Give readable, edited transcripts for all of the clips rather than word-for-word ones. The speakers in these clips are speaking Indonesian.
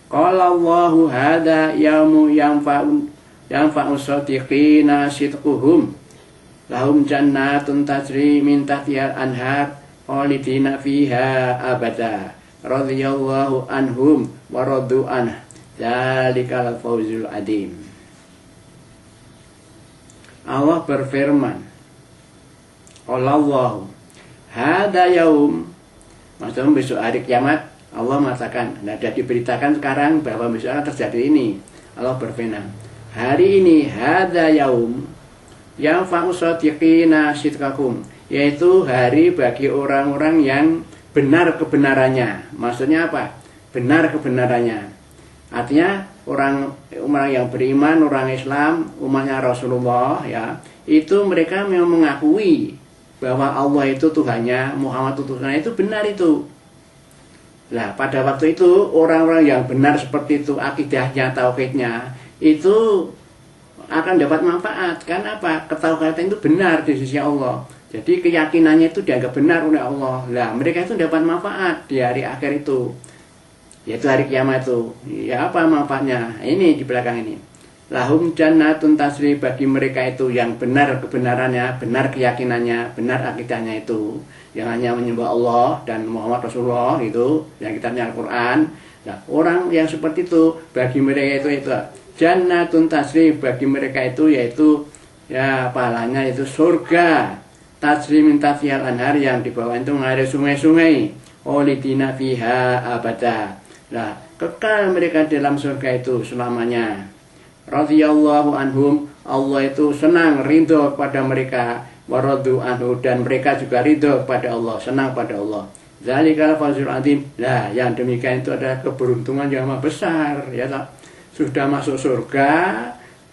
Qala Allahu hada yaumu yanfa'u shadiqina sidquhum lahum jannatun tajri min tahtihal anhar khalidina fiha abada radhiyallahu anhum wa radu anhu dzalikal fawzul adzim. Allah berfirman, qala Allahu hada yaum, maksudnya besok hari kiamat. Allah mengatakan, sudah diberitakan sekarang bahwa besok akan terjadi ini. Allah berfirman, hari ini hada yaum yang fa'usadiqina sidqakum, yaitu hari bagi orang-orang yang benar kebenarannya. Maksudnya apa? Benar kebenarannya. Artinya orang yang beriman, orang Islam, umatnya Rasulullah, ya, itu mereka memang mengakui bahwa Allah itu Tuhannya, Muhammad itu Tuhannya, itu benar itu. Nah, pada waktu itu orang-orang yang benar seperti itu akidahnya, tauhidnya, itu akan dapat manfaat. Karena apa? Ketauhidan itu benar di sisi Allah. Jadi keyakinannya itu dianggap benar oleh Allah. Nah, mereka itu dapat manfaat di hari akhir itu, yaitu hari kiamat itu. Ya, apa manfaatnya? Ini di belakang ini. Lahum jannatun tasri, bagi mereka itu yang benar kebenarannya, benar keyakinannya, benar akidahnya itu, yang hanya menyembah Allah dan Muhammad Rasulullah itu, yang kitabnya Al-Quran. Nah, orang yang seperti itu, bagi mereka itu jannatun tasri, bagi mereka itu yaitu ya pahalanya itu surga tasri min tahtihal anhar, yang di bawah itu mengalir sungai-sungai, khalidina fiha abada. Nah, kekal mereka dalam surga itu selamanya. Radhiyallahu anhum, Allah itu senang, ridho kepada mereka, waradu anhu, dan mereka juga ridho kepada Allah, senang pada Allah. Dzalikal fawzul adzim. Nah, yang demikian itu adalah keberuntungan yang amat besar, ya tak? Sudah masuk surga,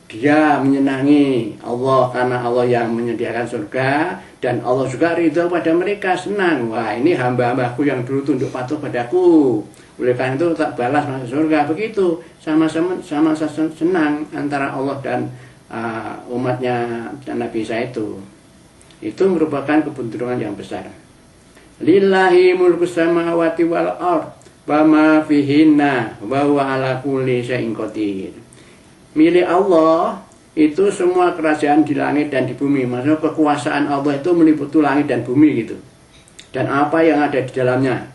dia menyenangi Allah karena Allah yang menyediakan surga, dan Allah juga ridho pada mereka, senang. Wah, ini hamba-hambaku yang dulu tunduk patuh padaku, oleh karena itu tak balas masuk surga. Begitu, sama-sama senang antara Allah dan umatnya dan Nabi Isa itu. Itu merupakan keberuntungan yang besar. Lillahi mulku samawati wal ard wa ma fihinna wa huwa ala kulli syai'in qadir. Milik Allah itu semua kerajaan di langit dan di bumi. Maksudnya kekuasaan Allah itu meliputi langit dan bumi gitu, dan apa yang ada di dalamnya.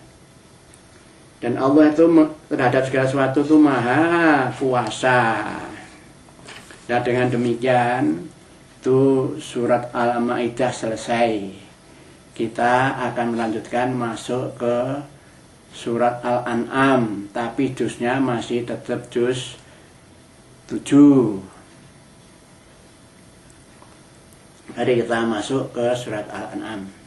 Dan Allah itu terhadap segala sesuatu itu maha kuasa. Nah, dengan demikian itu surat Al-Maidah selesai. Kita akan melanjutkan masuk ke surat Al-An'am, tapi juznya masih tetap juz 7. Mari kita masuk ke surat Al-An'am.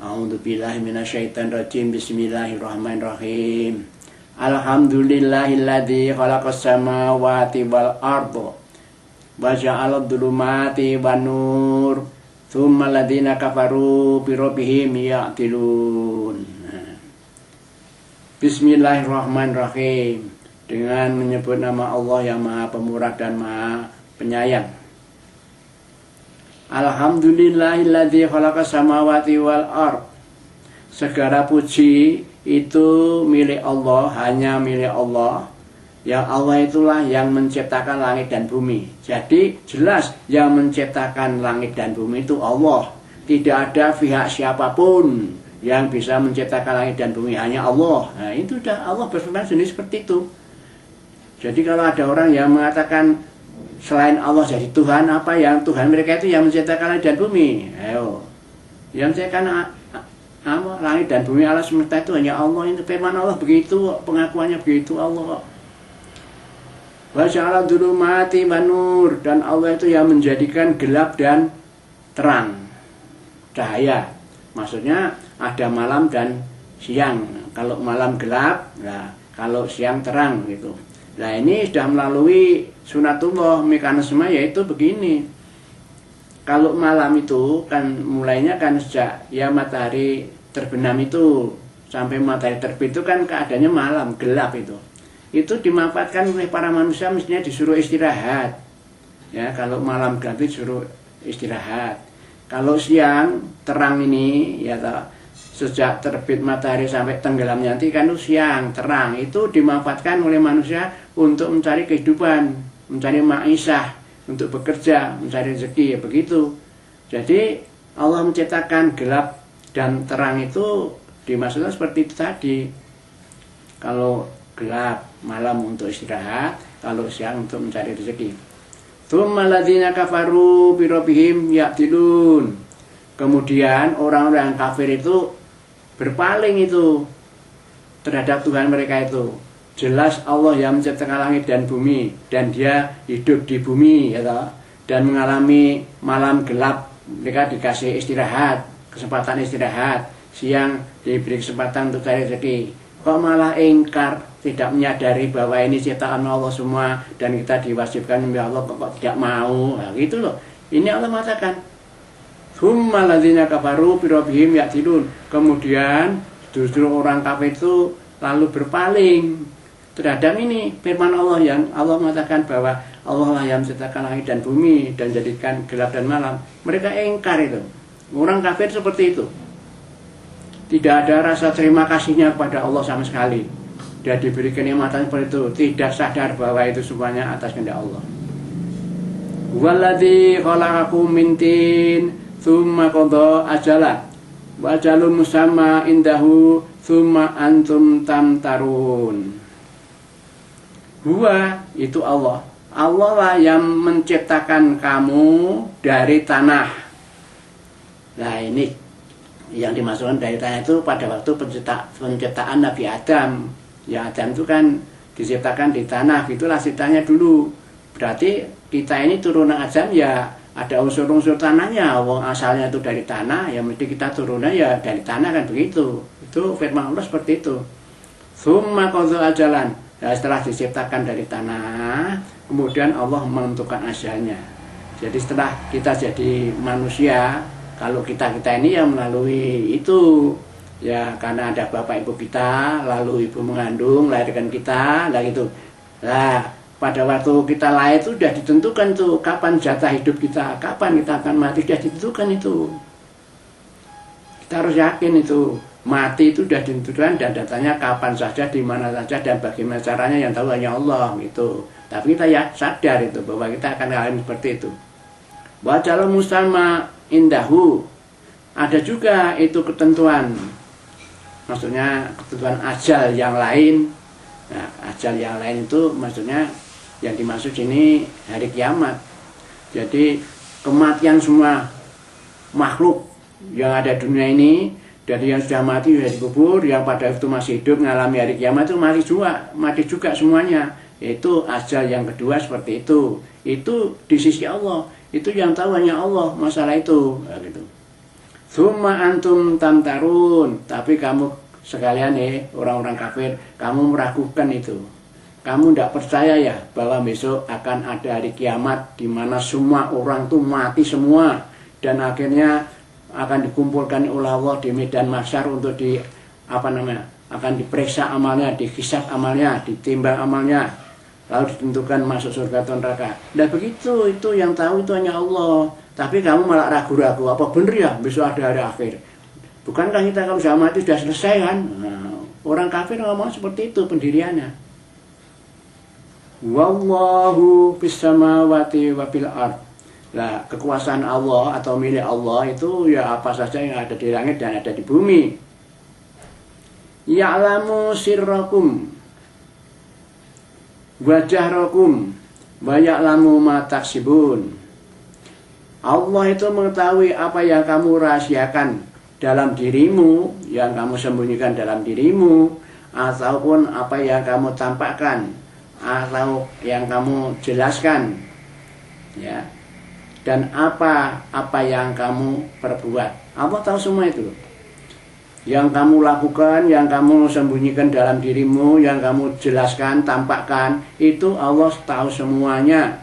A'udzubillahi minasyaitonirrajim. Bismillahirrahmanirrahim. Alhamdulillahilladzi khalaqas samawati wal arda wa ja'alad dhulumati wan nur tsumma alladziina kafaru bi rabbihim ya'dilun. Bismillahirrahmanirrahim. Dengan menyebut nama Allah yang Maha Pemurah dan Maha Penyayang. Alhamdulillahilladzi khalaqas samawati wal ard. Segala puji itu milik Allah, hanya milik Allah. Yang Allah itulah yang menciptakan langit dan bumi. Jadi jelas yang menciptakan langit dan bumi itu Allah. Tidak ada pihak siapapun yang bisa menciptakan langit dan bumi, hanya Allah. Nah, itu sudah Allah berfirman sendiri seperti itu. Jadi kalau ada orang yang mengatakan selain Allah jadi Tuhan, apa yang Tuhan mereka itu yang menciptakan langit dan bumi? Ayo, yang menciptakan langit dan bumi, alam semesta itu hanya Allah. Itu firman Allah begitu, pengakuannya begitu Allah. Wa ja'ala dzulumati wan nur, dan Allah itu yang menjadikan gelap dan terang, cahaya. Maksudnya ada malam dan siang. Kalau malam gelap, nah kalau siang terang gitu. Nah, ini sudah melalui sunatullah, mekanisme yaitu begini. Kalau malam itu kan mulainya kan sejak ya matahari terbenam itu sampai matahari terbit itu kan keadaannya malam, gelap itu. Itu dimanfaatkan oleh para manusia, mestinya disuruh istirahat. Ya, kalau malam gelap disuruh istirahat. Kalau siang terang ini ya sejak terbit matahari sampai tenggelamnya nanti kan itu siang, terang. Itu dimanfaatkan oleh manusia untuk mencari kehidupan, mencari ma'isyah, untuk bekerja, mencari rezeki, ya begitu. Jadi Allah menciptakan gelap dan terang itu dimaksudkan seperti itu tadi. Kalau gelap malam untuk istirahat, kalau siang untuk mencari rezeki. Tsumma ladzina kafaru bi rabbihim ya'dilun. Kemudian orang-orang kafir itu berpaling itu terhadap Tuhan mereka itu. Jelas Allah yang menciptakan langit dan bumi dan dia hidup di bumi ya toh, dan mengalami malam gelap, mereka dikasih istirahat, kesempatan istirahat, siang diberi kesempatan untuk cari rezeki. Kok malah ingkar, tidak menyadari bahwa ini ciptaan Allah semua dan kita diwajibkan oleh Allah, kok tidak mau. Nah, gitu loh. Ini Allah mengatakan, "Tsumma ladzina kafaru bi rabbihim ya'dilun." Kemudian justru orang kafir itu lalu berpaling terhadap ini firman Allah yang Allah mengatakan bahwa Allah lah yang menciptakan langit dan bumi dan jadikan gelap dan malam. Mereka ingkar itu. Orang kafir seperti itu. Tidak ada rasa terima kasihnya kepada Allah sama sekali. Dia diberi kenikmatan seperti itu, tidak sadar bahwa itu semuanya atas kehendak Allah. Walladzi khalaqakum min tin tsumma qada ajala wa ajalun musamma indahu tsumma antum tamtarun. Huwa itu Allah. Allah lah yang menciptakan kamu dari tanah. Nah ini yang dimasukkan dari tanah itu pada waktu penciptaan Nabi Adam. Ya Adam itu kan diciptakan di tanah, itulah ceritanya dulu. Berarti kita ini turunan Adam ya ada unsur-unsur tanahnya. Wong asalnya itu dari tanah, ya mesti kita turunnya ya dari tanah kan begitu. Itu firman Allah seperti itu. Tsumma qada ajalan. Nah, setelah diciptakan dari tanah, kemudian Allah menentukan ajalnya. Jadi setelah kita jadi manusia, kalau kita ini ya melalui itu ya karena ada bapak ibu kita, lalu ibu mengandung, melahirkan kita, lah gitu. Nah, pada waktu kita lahir itu sudah ditentukan tuh kapan jatah hidup kita, kapan kita akan mati, sudah ditentukan itu. Kita harus yakin itu mati itu sudah ditentukan dan datanya kapan saja, di mana saja dan bagaimana caranya yang tahu hanya Allah gitu. Tapi kita ya sadar itu bahwa kita akan ngalamin seperti itu. Wa jalal musamma indahu, ada juga itu ketentuan, maksudnya ketentuan ajal yang lain. Nah, ajal yang lain itu maksudnya yang dimaksud ini hari kiamat. Jadi kematian semua makhluk yang ada dunia ini, dari yang sudah mati sudah dikubur, yang pada itu masih hidup mengalami hari kiamat itu mati juga semuanya. Itu ajal yang kedua seperti itu. Itu di sisi Allah. Itu yang tahu hanya Allah masalah itu. Nah, gitu. Tsumma antum tamtarun. Tapi kamu sekalian orang-orang kafir, kamu meragukan itu. Kamu tidak percaya ya bahwa besok akan ada hari kiamat di mana semua orang tuh mati semua dan akhirnya akan dikumpulkan oleh Allah di medan mahsyar untuk akan diperiksa amalnya, dihisab amalnya, ditimbang amalnya, lalu ditentukan masuk surga atau neraka. Dan begitu, itu yang tahu itu hanya Allah. Tapi kamu malah ragu-ragu, apa benar ya besok ada hari akhir? Bukankah kita kalau sudah mati sudah selesai kan? Nah, orang kafir ngomong seperti itu pendiriannya. Wallahu fis samawati wa fil ard. Nah, kekuasaan Allah atau milik Allah itu ya apa saja yang ada di langit dan ada di bumi. Ya'lamu sirrakum wa jahrakum wa ya'lamu ma taksibun. Allah itu mengetahui apa yang kamu rahasiakan dalam dirimu, yang kamu sembunyikan dalam dirimu, ataupun apa yang kamu tampakkan, atau yang kamu jelaskan, ya. Dan apa yang kamu perbuat, Allah tahu semua itu. Yang kamu lakukan, yang kamu sembunyikan dalam dirimu, yang kamu jelaskan, tampakkan, itu Allah tahu semuanya.